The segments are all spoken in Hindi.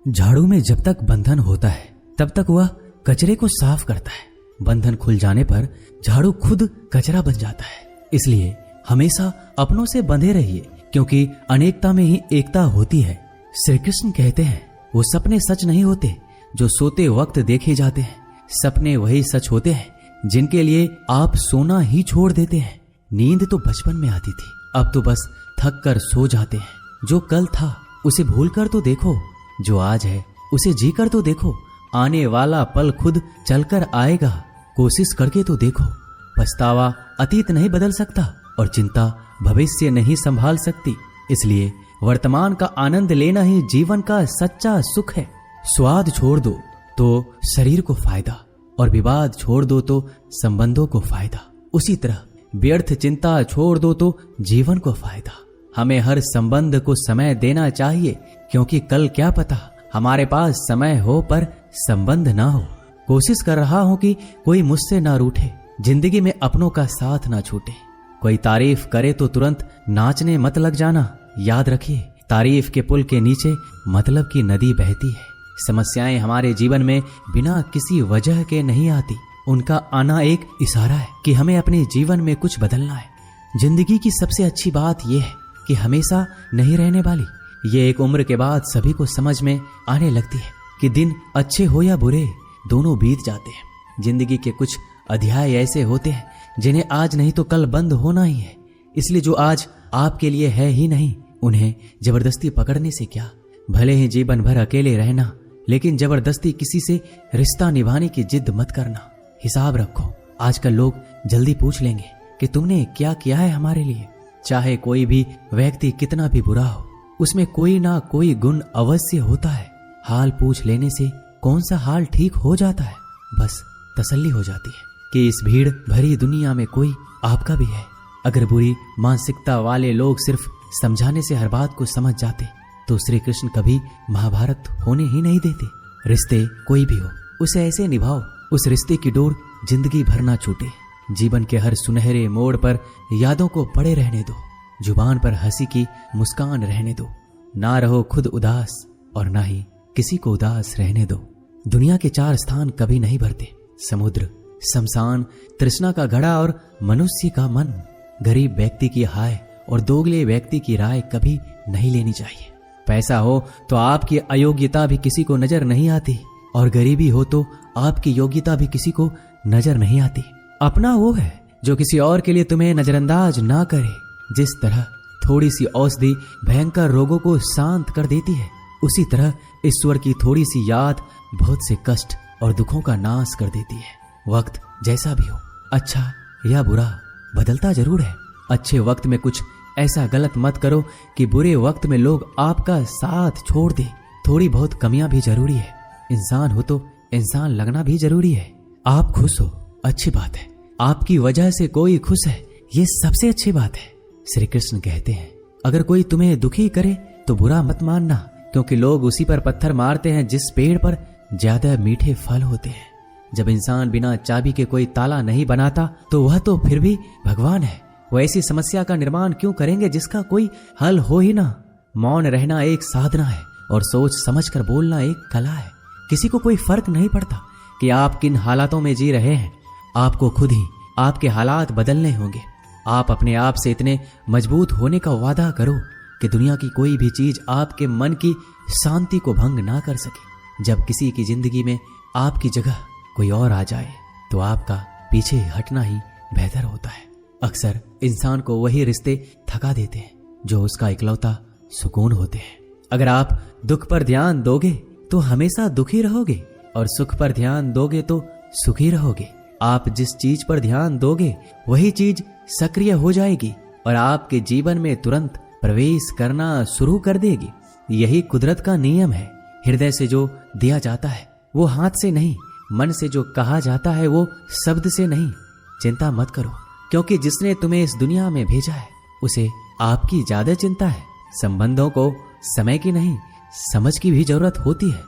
झाड़ू में जब तक बंधन होता है तब तक वह कचरे को साफ करता है। बंधन खुल जाने पर झाड़ू खुद कचरा बन जाता है। इसलिए हमेशा अपनों से बंधे रहिए, क्योंकि अनेकता में ही एकता होती है। श्री कृष्ण कहते हैं, वो सपने सच नहीं होते जो सोते वक्त देखे जाते हैं। सपने वही सच होते हैं जिनके लिए आप सोना ही छोड़ देते हैं। नींद तो बचपन में आती थी, अब तो बस थक कर सो जाते हैं। जो कल था उसे भूल कर तो देखो, जो आज है उसे जी कर तो देखो। आने वाला पल खुद चलकर आएगा, कोशिश करके तो देखो। पछतावा अतीत नहीं बदल सकता और चिंता भविष्य नहीं संभाल सकती। इसलिए वर्तमान का आनंद लेना ही जीवन का सच्चा सुख है। स्वाद छोड़ दो तो शरीर को फायदा, और विवाद छोड़ दो तो संबंधों को फायदा। उसी तरह व्यर्थ चिंता छोड़ दो तो जीवन को फायदा। हमें हर संबंध को समय देना चाहिए, क्योंकि कल क्या पता हमारे पास समय हो पर संबंध ना हो। कोशिश कर रहा हूं कि कोई मुझसे ना रूठे, जिंदगी में अपनों का साथ ना छूटे। कोई तारीफ करे तो तुरंत नाचने मत लग जाना। याद रखिए, तारीफ के पुल के नीचे मतलब की नदी बहती है। समस्याएं हमारे जीवन में बिना किसी वजह के नहीं आती। उनका आना एक इशारा है कि हमें अपने जीवन में कुछ बदलना है। जिंदगी की सबसे अच्छी बात यह है कि हमेशा नहीं रहने वाली। ये एक उम्र के बाद सभी को समझ में आने लगती है कि दिन अच्छे हो या बुरे, दोनों बीत जाते हैं। जिंदगी के कुछ अध्याय ऐसे होते हैं जिन्हें आज नहीं तो कल बंद होना ही है। इसलिए जो आज आपके लिए है ही नहीं, उन्हें जबरदस्ती पकड़ने से क्या। भले ही जीवन भर अकेले रहना, लेकिन जबरदस्ती किसी से रिश्ता निभाने की जिद मत करना। हिसाब रखो, आजकल लोग जल्दी पूछ लेंगे कि तुमने क्या किया है हमारे लिए। चाहे कोई भी व्यक्ति कितना भी बुरा हो, उसमें कोई ना कोई गुण अवश्य होता है। हाल पूछ लेने से कौन सा हाल ठीक हो जाता है, बस तसल्ली हो जाती है कि इस भीड़ भरी दुनिया में कोई आपका भी है। अगर बुरी मानसिकता वाले लोग सिर्फ समझाने से हर बात को समझ जाते तो श्री कृष्ण कभी महाभारत होने ही नहीं देते। रिश्ते कोई भी हो, उसे ऐसे निभाओ उस रिश्ते की डोर जिंदगी भर ना छूटे। जीवन के हर सुनहरे मोड़ पर यादों को पड़े रहने दो। जुबान पर हंसी की मुस्कान रहने दो। ना रहो खुद उदास और ना ही किसी को उदास रहने दो। दुनिया के 4 स्थान कभी नहीं भरते, समुद्र, शमशान, तृष्णा का घड़ा और मनुष्य का मन। गरीब व्यक्ति की हाय और दोगले व्यक्ति की राय कभी नहीं लेनी चाहिए। पैसा हो तो आपकी अयोग्यता भी किसी को नजर नहीं आती, और गरीबी हो तो आपकी योग्यता भी किसी को नजर नहीं आती। अपना वो है जो किसी और के लिए तुम्हें नजरअंदाज ना करे। जिस तरह थोड़ी सी औषधि भयंकर रोगों को शांत कर देती है, उसी तरह ईश्वर की थोड़ी सी याद बहुत से कष्ट और दुखों का नाश कर देती है। वक्त जैसा भी हो, अच्छा या बुरा, बदलता जरूर है। अच्छे वक्त में कुछ ऐसा गलत मत करो कि बुरे वक्त में लोग आपका साथ छोड़ दे। थोड़ी बहुत कमियां भी जरूरी है। इंसान हो तो इंसान लगना भी जरूरी है। आप खुश हो, अच्छी बात है। आपकी वजह से कोई खुश है, ये सबसे अच्छी बात है। श्री कृष्ण कहते हैं, अगर कोई तुम्हें दुखी करे तो बुरा मत मानना, क्योंकि लोग उसी पर पत्थर मारते हैं जिस पेड़ पर ज्यादा मीठे फल होते हैं। जब इंसान बिना चाबी के कोई ताला नहीं बनाता तो वह तो फिर भी भगवान है। वो ऐसी समस्या का निर्माण क्यों करेंगे जिसका कोई हल हो ही ना। मौन रहना एक साधना है और सोच समझ कर बोलना एक कला है। किसी को कोई फर्क नहीं पड़ता कि आप किन हालातों में जी रहे हैं। आपको खुद ही आपके हालात बदलने होंगे। आप अपने आप से इतने मजबूत होने का वादा करो कि दुनिया की कोई भी चीज आपके मन की शांति को भंग ना कर सके। जब किसी की जिंदगी में आपकी जगह कोई और आ जाए तो आपका पीछे हटना ही बेहतर होता है। अक्सर इंसान को वही रिश्ते थका देते हैं जो उसका इकलौता सुकून होते हैं। अगर आप दुख पर ध्यान दोगे तो हमेशा दुखी रहोगे, और सुख पर ध्यान दोगे तो सुखी रहोगे। आप जिस चीज पर ध्यान दोगे वही चीज सक्रिय हो जाएगी और आपके जीवन में तुरंत प्रवेश करना शुरू कर देगी। यही कुदरत का नियम है। हृदय से जो दिया जाता है वो हाथ से नहीं, मन से जो कहा जाता है वो शब्द से नहीं। चिंता मत करो, क्योंकि जिसने तुम्हें इस दुनिया में भेजा है उसे आपकी ज्यादा चिंता है। संबंधों को समय की नहीं, समझ की भी जरूरत होती है।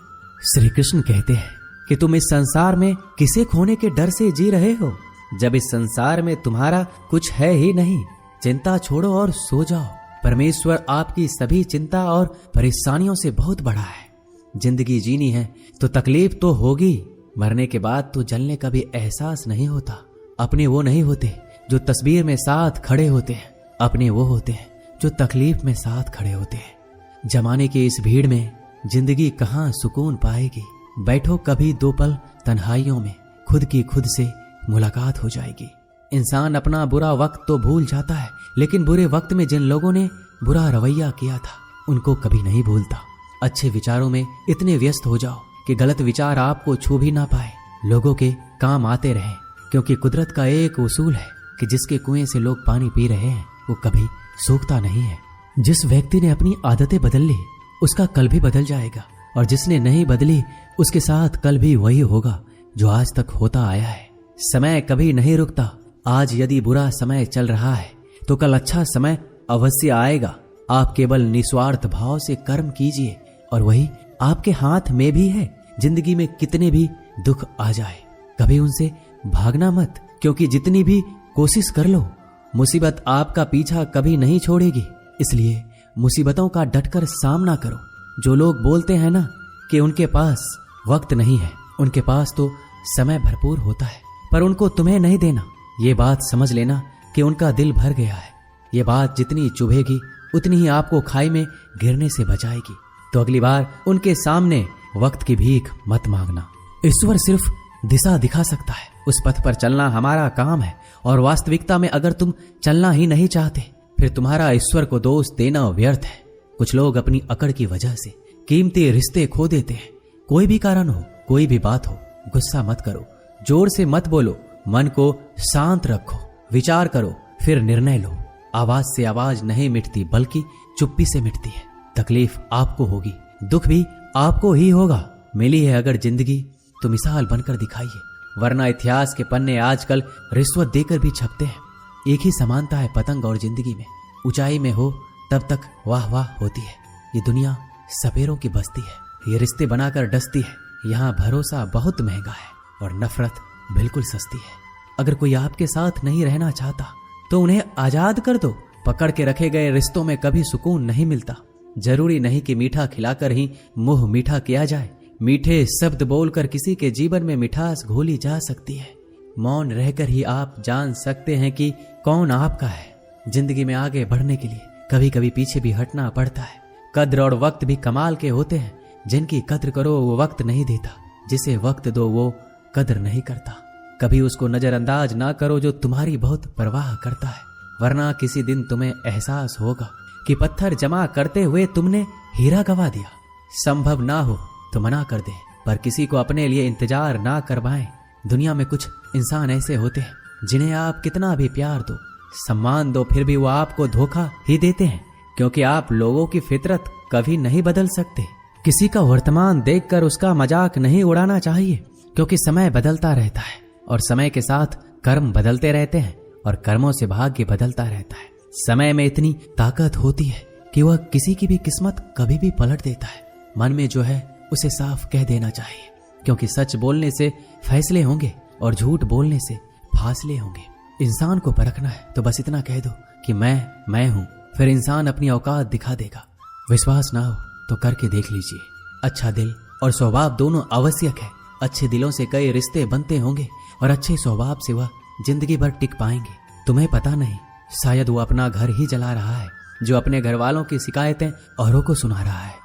श्री कृष्ण कहते हैं कि तुम इस संसार में किसे खोने के डर से जी रहे हो, जब इस संसार में तुम्हारा कुछ है ही नहीं। चिंता छोड़ो और सो जाओ। परमेश्वर आपकी सभी चिंता और परेशानियों से बहुत बड़ा है। जिंदगी जीनी है तो तकलीफ तो होगी। मरने के बाद तो जलने का भी एहसास नहीं होता। अपने वो नहीं होते जो तस्वीर में साथ खड़े होते हैं, अपने वो होते हैं जो तकलीफ में साथ खड़े होते हैं। जमाने की इस भीड़ में जिंदगी कहाँ सुकून पाएगी। बैठो कभी 2 पल तन्हाइयों में, खुद की खुद से मुलाकात हो जाएगी। इंसान अपना बुरा वक्त तो भूल जाता है, लेकिन बुरे वक्त में जिन लोगों ने बुरा रवैया किया था उनको कभी नहीं भूलता। अच्छे विचारों में इतने व्यस्त हो जाओ कि गलत विचार आपको छू भी ना पाए, लोगों के काम आते रहें। क्योंकि कुदरत का एक उसूल है कि जिसके कुएं से लोग पानी पी रहे हैं वो कभी सूखता नहीं है। जिस व्यक्ति ने अपनी आदतें बदल ली उसका कल भी बदल जाएगा, और जिसने नहीं बदली उसके साथ कल भी वही होगा जो आज तक होता आया है। समय कभी नहीं रुकता। आज यदि बुरा समय चल रहा है तो कल अच्छा समय अवश्य आएगा। आप केवल निस्वार्थ भाव से कर्म कीजिए और वही आपके हाथ में भी है। जिंदगी में कितने भी दुख आ जाए कभी उनसे भागना मत, क्योंकि जितनी भी कोशिश कर लो मुसीबत आपका पीछा कभी नहीं छोड़ेगी। इसलिए मुसीबतों का डटकर सामना करो। जो लोग बोलते हैं ना कि उनके पास वक्त नहीं है, उनके पास तो समय भरपूर होता है, पर उनको तुम्हें नहीं देना। ये बात समझ लेना कि उनका दिल भर गया है। ये बात जितनी चुभेगी उतनी ही आपको खाई में गिरने से बचाएगी। तो अगली बार उनके सामने वक्त की भीख मत मांगना। ईश्वर सिर्फ दिशा दिखा सकता है, उस पथ पर चलना हमारा काम है। और वास्तविकता में अगर तुम चलना ही नहीं चाहते फिर तुम्हारा ईश्वर को दोष देना व्यर्थ है। कुछ लोग अपनी अकड़ की वजह से कीमती रिश्ते खो देते हैं। कोई भी कारण हो, कोई भी बात हो, गुस्सा मत करो, जोर से मत बोलो, मन को शांत रखो, विचार करो, फिर निर्णय लो। आवाज से आवाज नहीं मिटती बल्कि चुप्पी से मिटती है। तकलीफ आपको होगी, दुख भी आपको ही होगा। मिली है अगर जिंदगी तो मिसाल बनकर दिखाइए, वरना इतिहास के पन्ने आजकल रिश्वत देकर भी छपते हैं। एक ही समानता है पतंग और जिंदगी में। ऊंचाई में हो तब तक वाह वाह होती है। ये दुनिया सपेरों की बस्ती है, ये रिश्ते बनाकर डसती है। यहाँ भरोसा बहुत महंगा है और नफरत बिल्कुल सस्ती है। अगर कोई आपके साथ नहीं रहना चाहता तो उन्हें आजाद कर दो। पकड़ के रखे गए रिश्तों में कभी सुकून नहीं मिलता। जरूरी नहीं कि मीठा खिलाकर ही मुंह मीठा किया जाए। मीठे शब्द बोलकर किसी के जीवन में मिठास घोली जा सकती है। मौन रहकर ही आप जान सकते हैं कि कौन आपका है। जिंदगी में आगे बढ़ने के लिए कभी कभी पीछे भी हटना पड़ता है। कद्र और वक्त भी कमाल के होते हैं। जिनकी कद्र करो वो वक्त नहीं देता, जिसे वक्त दो वो कद्र नहीं करता। कभी उसको नजरअंदाज ना करो जो तुम्हारी बहुत परवाह करता है, वरना किसी दिन तुम्हें एहसास होगा कि पत्थर जमा करते हुए तुमने हीरा गवा दिया। संभव ना हो तो मना कर दे, पर किसी को अपने लिए इंतजार ना करवाएं। दुनिया में कुछ इंसान ऐसे होते हैं जिन्हें आप कितना भी प्यार दो, सम्मान दो, फिर भी वो आपको धोखा ही देते हैं, क्योंकि आप लोगों की फितरत कभी नहीं बदल सकते। किसी का वर्तमान देखकर उसका मजाक नहीं उड़ाना चाहिए, क्योंकि समय बदलता रहता है और समय के साथ कर्म बदलते रहते हैं और कर्मों से भाग्य बदलता रहता है। समय में इतनी ताकत होती है कि वह किसी की भी किस्मत कभी भी पलट देता है। मन में जो है उसे साफ कह देना चाहिए, क्योंकि सच बोलने से फैसले होंगे और झूठ बोलने से फासले होंगे। इंसान को परखना है तो बस इतना कह दो कि मैं हूं, फिर इंसान अपनी औकात दिखा देगा। विश्वास ना हो तो करके देख लीजिए। अच्छा दिल और स्वभाव दोनों आवश्यक है। अच्छे दिलों से कई रिश्ते बनते होंगे और अच्छे स्वभाव से वह जिंदगी भर टिक पाएंगे। तुम्हें पता नहीं, शायद वो अपना घर ही जला रहा है जो अपने घर वालों की शिकायतें औरों को सुना रहा है।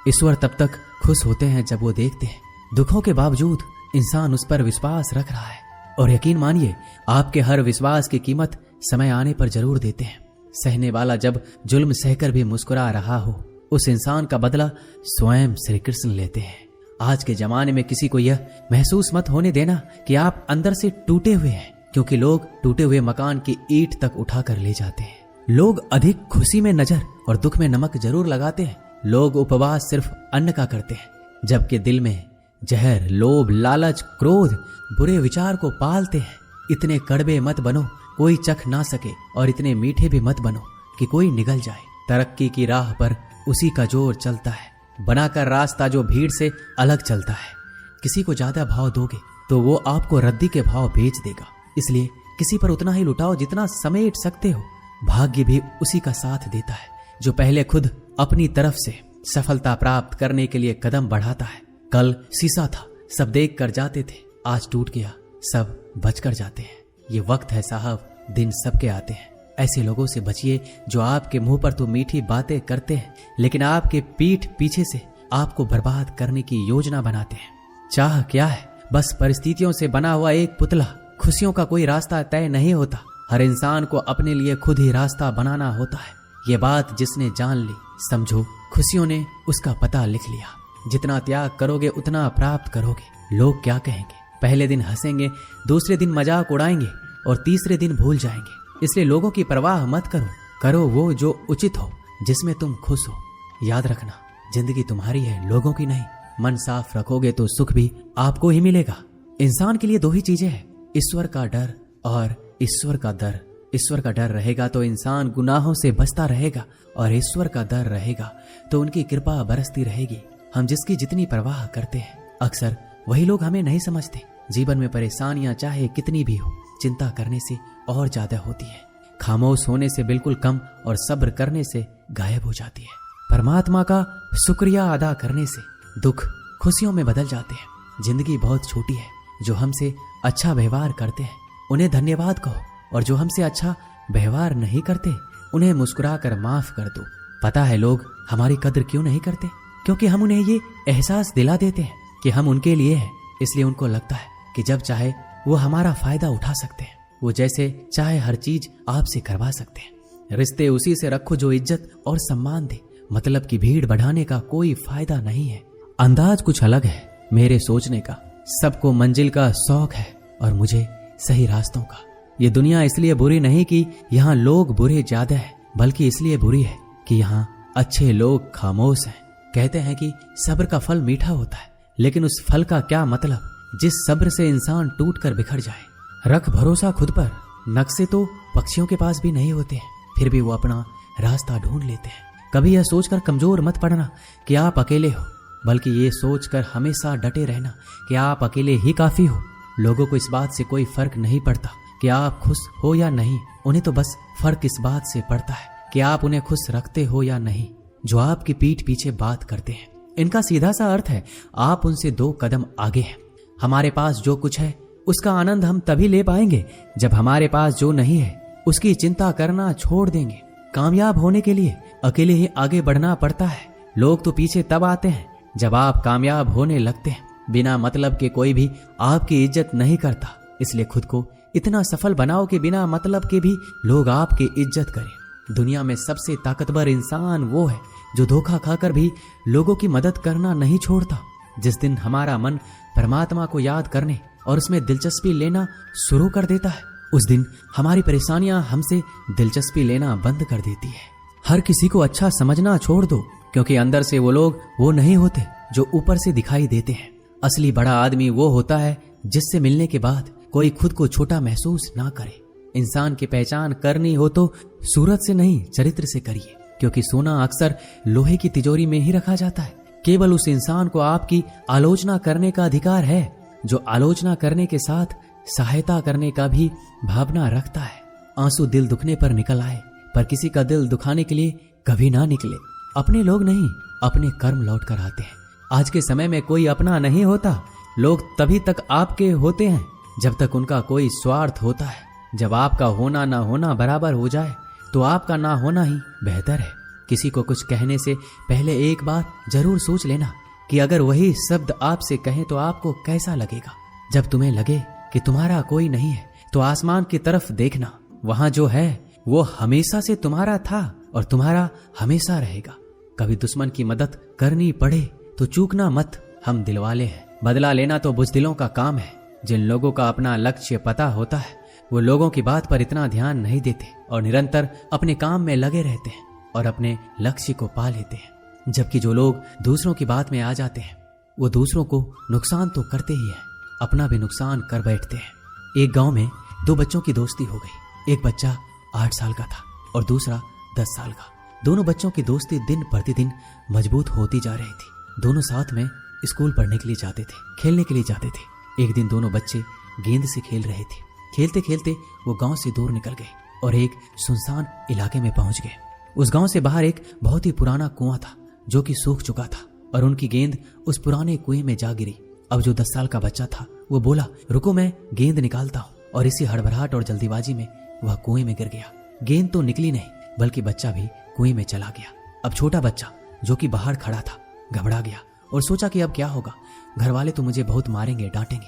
ईश्वर तब तक खुश होते हैं जब वो देखते हैं दुखों के बावजूद इंसान उस पर विश्वास रख रहा है। और यकीन मानिए, आपके हर विश्वास की कीमत समय आने पर जरूर देते हैं। सहने वाला जब जुल्म सहकर भी मुस्कुरा रहा हो, उस इंसान का बदला स्वयं श्री कृष्ण लेते हैं। आज के जमाने में किसी को यह महसूस मत होने देना कि आप अंदर से टूटे हुए हैं, क्योंकि लोग टूटे हुए मकान की ईंट तक उठा कर ले जाते हैं। लोग अधिक खुशी में नजर और दुख में नमक जरूर लगाते हैं। लोग उपवास सिर्फ अन्न का करते हैं, जबकि दिल में जहर, लोभ, लालच, क्रोध, बुरे विचार को पालते हैं। इतने कड़वे मत बनो कोई चख ना सके, और इतने मीठे भी मत बनो कि कोई निगल जाए। तरक्की की राह पर उसी का जोर चलता है, बनाकर रास्ता जो भीड़ से अलग चलता है। किसी को ज्यादा भाव दोगे तो वो आपको रद्दी के भाव बेच देगा। इसलिए किसी पर उतना ही लुटाओ जितना समेट सकते हो। भाग्य भी उसी का साथ देता है जो पहले खुद अपनी तरफ से सफलता प्राप्त करने के लिए कदम बढ़ाता है। कल शीशा था, सब देख कर जाते थे, आज टूट गया, सब बचकर जाते हैं। ये वक्त है साहब, दिन सबके आते हैं। ऐसे लोगों से बचिए जो आपके मुंह पर तो मीठी बातें करते हैं, लेकिन आपके पीठ पीछे से आपको बर्बाद करने की योजना बनाते हैं। चाह क्या है? बस परिस्थितियों से बना हुआ एक पुतला। खुशियों का कोई रास्ता तय नहीं होता, हर इंसान को अपने लिए खुद ही रास्ता बनाना होता है। ये बात जिसने जान ली, समझो खुशियों ने उसका पता लिख लिया। जितना त्याग करोगे उतना प्राप्त करोगे। लोग क्या कहेंगे? पहले दिन हंसेंगे, दूसरे दिन मजाक उड़ाएंगे और तीसरे दिन भूल जाएंगे। इसलिए लोगों की परवाह मत करो, करो वो जो उचित हो, जिसमें तुम खुश हो। याद रखना, जिंदगी तुम्हारी है, लोगों की नहीं। मन साफ रखोगे तो सुख भी आपको ही मिलेगा। इंसान के लिए दो ही चीजें हैं, ईश्वर का डर और ईश्वर का दर। ईश्वर का डर रहेगा तो इंसान गुनाहों से बचता रहेगा, और ईश्वर का डर रहेगा तो उनकी कृपा बरसती रहेगी। हम जिसकी जितनी परवाह करते हैं, अक्सर वही लोग हमें नहीं समझते। जीवन में परेशानियां चाहे कितनी भी हो, चिंता करने से और ज्यादा होती है। खामोश होने से बिल्कुल कम और सब्र करने से गायब हो जाती है। परमात्मा का शुक्रिया अदा करने से दुख खुशियों में बदल जाते हैं। जिंदगी बहुत छोटी है, जो हमसे अच्छा व्यवहार करते हैं उन्हें धन्यवाद कहो, और जो हमसे अच्छा व्यवहार नहीं करते उन्हें मुस्कुराकर माफ कर दो। पता है लोग हमारी कद्र क्यों नहीं करते? क्योंकि हम उन्हें ये एहसास दिला देते हैं कि हम उनके लिए हैं। इसलिए उनको लगता है कि जब चाहे वो हमारा फायदा उठा सकते हैं, वो जैसे चाहे हर चीज आपसे करवा सकते हैं। रिश्ते उसी से रखो जो इज्जत और सम्मान दे। मतलब की भीड़ बढ़ाने का कोई फायदा नहीं है। अंदाज कुछ अलग है मेरे सोचने का। सबको मंजिल का शौक है और मुझे सही रास्तों का। ये दुनिया इसलिए बुरी नहीं कि यहाँ लोग बुरे ज्यादा है, बल्कि इसलिए बुरी है कि यहाँ अच्छे लोग खामोश हैं। कहते हैं कि सब्र का फल मीठा होता है, लेकिन उस फल का क्या मतलब जिस सब्र से इंसान टूट कर बिखर जाए। रख भरोसा खुद पर। नक्शे तो पक्षियों के पास भी नहीं होते हैं, फिर भी वो अपना रास्ता ढूंढ लेते हैं। कभी यह सोचकर कमजोर मत पड़ना कि आप अकेले हो, बल्कि ये सोचकर हमेशा डटे रहना कि आप अकेले ही काफी हो। लोगों को इस बात से कोई फर्क नहीं पड़ता कि आप खुश हो या नहीं। उन्हें तो बस फर्क इस बात से पड़ता है कि आप उन्हें खुश रखते हो या नहीं। जो आपकी पीठ पीछे बात करते हैं, इनका सीधा सा अर्थ है आप उनसे 2 कदम आगे हैं। हमारे पास जो कुछ है उसका आनंद हम तभी ले पाएंगे जब हमारे पास जो नहीं है उसकी चिंता करना छोड़ देंगे। कामयाब होने के लिए अकेले ही आगे बढ़ना पड़ता है। लोग तो पीछे तब आते हैं जब आप कामयाब होने लगते हैं। बिना मतलब के कोई भी आपकी इज्जत नहीं करता। इसलिए खुद को इतना सफल बनाओ कि बिना मतलब के भी लोग आपकी इज्जत करें। दुनिया में सबसे ताकतवर इंसान वो है जो धोखा खाकर भी लोगों की मदद करना नहीं छोड़ता। जिस दिन हमारा मन परमात्मा को याद करने और उसमें दिलचस्पी लेना शुरू कर देता है, उस दिन हमारी परेशानियां हमसे दिलचस्पी लेना बंद कर देती है। हर किसी को अच्छा समझना छोड़ दो, क्योंकि अंदर से वो लोग वो नहीं होते जो ऊपर से दिखाई देते हैं। असली बड़ा आदमी वो होता है जिससे मिलने के बाद कोई खुद को छोटा महसूस ना करे। इंसान की पहचान करनी हो तो सूरत से नहीं, चरित्र से करिए, क्योंकि सोना अक्सर लोहे की तिजोरी में ही रखा जाता है। केवल उस इंसान को आपकी आलोचना करने का अधिकार है जो आलोचना करने के साथ सहायता करने का भी भावना रखता है। आंसू दिल दुखने पर निकल आए, पर किसी का दिल दुखाने के लिए कभी ना निकले। अपने लोग नहीं, अपने कर्म लौट कर आते हैं। आज के समय में कोई अपना नहीं होता। लोग तभी तक आपके होते हैं जब तक उनका कोई स्वार्थ होता है। जब आपका होना ना होना बराबर हो जाए तो आपका ना होना ही बेहतर है। किसी को कुछ कहने से पहले एक बार जरूर सोच लेना कि अगर वही शब्द आपसे कहें तो आपको कैसा लगेगा। जब तुम्हें लगे कि तुम्हारा कोई नहीं है तो आसमान की तरफ देखना, वहां जो है वो हमेशा से तुम्हारा था और तुम्हारा हमेशा रहेगा। कभी दुश्मन की मदद करनी पड़े तो चूकना मत। हम दिलवाले हैं, बदला लेना तो बुज़दिलों का काम है। जिन लोगों का अपना लक्ष्य पता होता है वो लोगों की बात पर इतना ध्यान नहीं देते और निरंतर अपने काम में लगे रहते हैं और अपने लक्ष्य को पा लेते हैं। जबकि जो लोग दूसरों की बात में आ जाते हैं वो दूसरों को नुकसान तो करते ही हैं, अपना भी नुकसान कर बैठते हैं। एक गांव में 2 बच्चों की दोस्ती हो गई। एक बच्चा 8 साल का था और दूसरा 10 साल का। दोनों बच्चों की दोस्ती दिन प्रतिदिन मजबूत होती जा रही थी। दोनों साथ में स्कूल पढ़ने के लिए जाते थे, खेलने के लिए जाते थे। एक दिन दोनों बच्चे गेंद से खेल रहे थे। खेलते खेलते वो गांव से दूर निकल गए और एक सुनसान इलाके में पहुंच गए। उस गांव से बाहर एक बहुत ही पुराना कुआं था जो कि सूख चुका था और उनकी गेंद उस पुराने कुएं में जा गिरी। अब जो 10 साल का बच्चा था वो बोला, रुको मैं गेंद निकालता हूँ, और इसी हड़बड़ाहट और जल्दीबाजी में वह कुएं में गिर गया। गेंद तो निकली नहीं बल्कि बच्चा भी कुएं में चला गया। अब छोटा बच्चा जो कि बाहर खड़ा था घबरा गया और सोचा कि अब क्या होगा, घर वाले तो मुझे बहुत मारेंगे, डांटेंगे,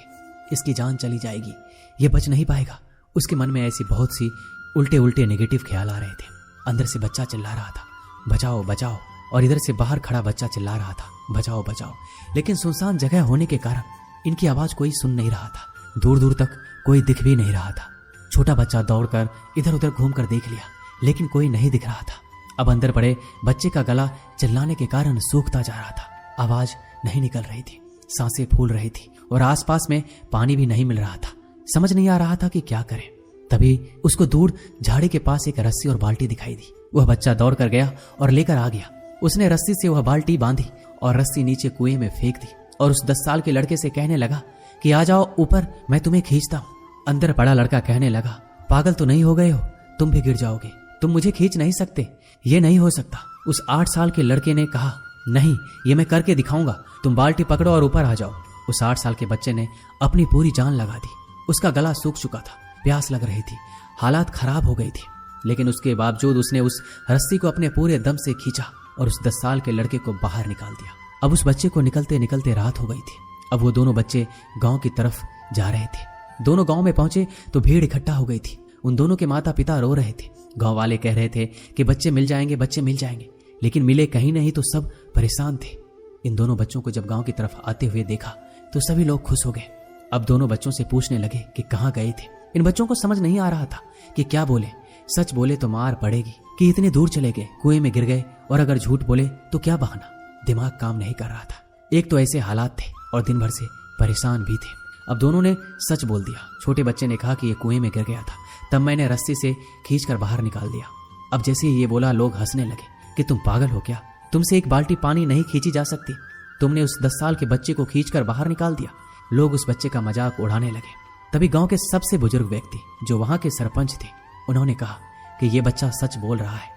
इसकी जान चली जाएगी, ये बच नहीं पाएगा। उसके मन में ऐसी बहुत सी उल्टे उल्टे नेगेटिव ख्याल आ रहे थे। अंदर से बच्चा चिल्ला रहा था, बचाओ बचाओ, और इधर से बाहर खड़ा बच्चा चिल्ला रहा था, बचाओ बचाओ। लेकिन सुनसान जगह होने के कारण इनकी आवाज कोई सुन नहीं रहा था। दूर दूर तक कोई दिख भी नहीं रहा था। छोटा बच्चा दौड़कर इधर उधर घूमकर देख लिया, लेकिन कोई नहीं दिख रहा था। अब अंदर पड़े बच्चे का गला चिल्लाने के कारण सूखता जा रहा था। आवाज नहीं निकल रही थी, सांसें फूल रही थी और आसपास में पानी भी नहीं मिल रहा था। समझ नहीं आ रहा था कि क्या करे। तभी उसको दूर झाड़ी के पास एक रस्सी और बाल्टी दिखाई दी। वह बच्चा दौड़ कर गया और लेकर आ गया। उसने रस्सी से वह बाल्टी बांधी और रस्सी नीचे कुएं में फेंक दी और उस 10 साल के लड़के से कहने लगा कि आ जाओ ऊपर, मैं तुम्हें खींचता हूँ। अंदर पड़ा लड़का कहने लगा, पागल तो नहीं हो गए हो, तुम भी गिर जाओगे, तुम मुझे खींच नहीं सकते, ये नहीं हो सकता। उस 8 साल के लड़के ने कहा, नहीं, ये मैं करके दिखाऊंगा, तुम बाल्टी पकड़ो और ऊपर आ जाओ। उस 8 साल के बच्चे ने अपनी पूरी जान लगा दी। उसका गला सूख चुका था, प्यास लग रही थी, हालात खराब हो गई थी, लेकिन उसके बावजूद उसने उस रस्सी को अपने पूरे दम से खींचा और उस 10 साल के लड़के को बाहर निकाल दिया। अब उस बच्चे को निकलते निकलते रात हो गई थी। अब वो दोनों बच्चे गांव की तरफ जा रहे थे। दोनों गांव में पहुंचे तो भीड़ इकट्ठा हो गई थी। उन दोनों के माता पिता रो रहे थे। गांव वाले कह रहे थे कि बच्चे मिल जाएंगे, बच्चे मिल जाएंगे, लेकिन मिले कहीं नहीं तो सब परेशान थे। इन दोनों बच्चों को जब गांव की तरफ आते हुए देखा तो सभी लोग खुश हो गए। अब दोनों बच्चों से पूछने लगे कि कहाँ गए थे। इन बच्चों को समझ नहीं आ रहा था कि क्या बोले। सच बोले तो मार पड़ेगी कि इतने दूर चले गए, कुएं में गिर गए, और अगर झूठ बोले तो क्या बहाना। दिमाग काम नहीं कर रहा था। एक तो ऐसे हालात थे और दिन भर से परेशान भी थे। अब दोनों ने सच बोल दिया। छोटे बच्चे ने कहा कि ये कुएं में गिर गया था, तब मैंने रस्सी से खींचकर बाहर निकाल दिया। अब जैसे ही ये बोला लोग हंसने लगे कि तुम पागल हो क्या, तुमसे एक बाल्टी पानी नहीं खींची जा सकती, तुमने उस 10 साल के बच्चे को खींचकर बाहर निकाल दिया। लोग उस बच्चे का मजाक उड़ाने लगे। तभी गांव के सबसे बुजुर्ग व्यक्ति जो वहां के सरपंच थे, उन्होंने कहा कि ये बच्चा सच बोल रहा है,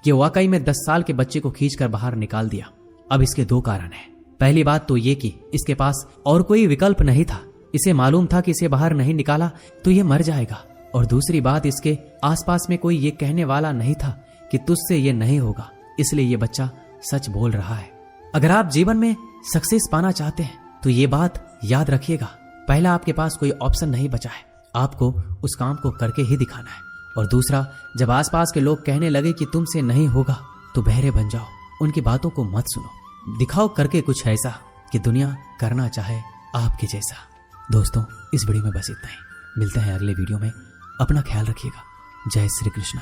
ये वाकई में 10 साल के बच्चे को खींचकर बाहर निकाल दिया। अब इसके 2 कारण हैं। पहली बात तो ये कि इसके पास और कोई विकल्प नहीं था, इसे मालूम था कि इसे बाहर नहीं निकाला तो ये मर जाएगा। और दूसरी बात, इसके आसपास में कोई ये कहने वाला नहीं था कि तुझसे ये नहीं होगा, इसलिए ये बच्चा सच बोल रहा है। अगर आप जीवन में सक्सेस पाना चाहते हैं तो ये बात याद रखिएगा, पहला आपके पास कोई ऑप्शन नहीं बचा है, आपको उस काम को करके ही दिखाना है। और दूसरा, जब आसपास के लोग कहने लगे कि तुमसे नहीं होगा तो बहरे बन जाओ, उनकी बातों को मत सुनो, दिखाओ करके कुछ ऐसा कि दुनिया करना चाहे आपके जैसा। दोस्तों, इस वीडियो में बस इतना ही। मिलते हैं अगले वीडियो में। अपना ख्याल रखिएगा। जय श्री कृष्ण।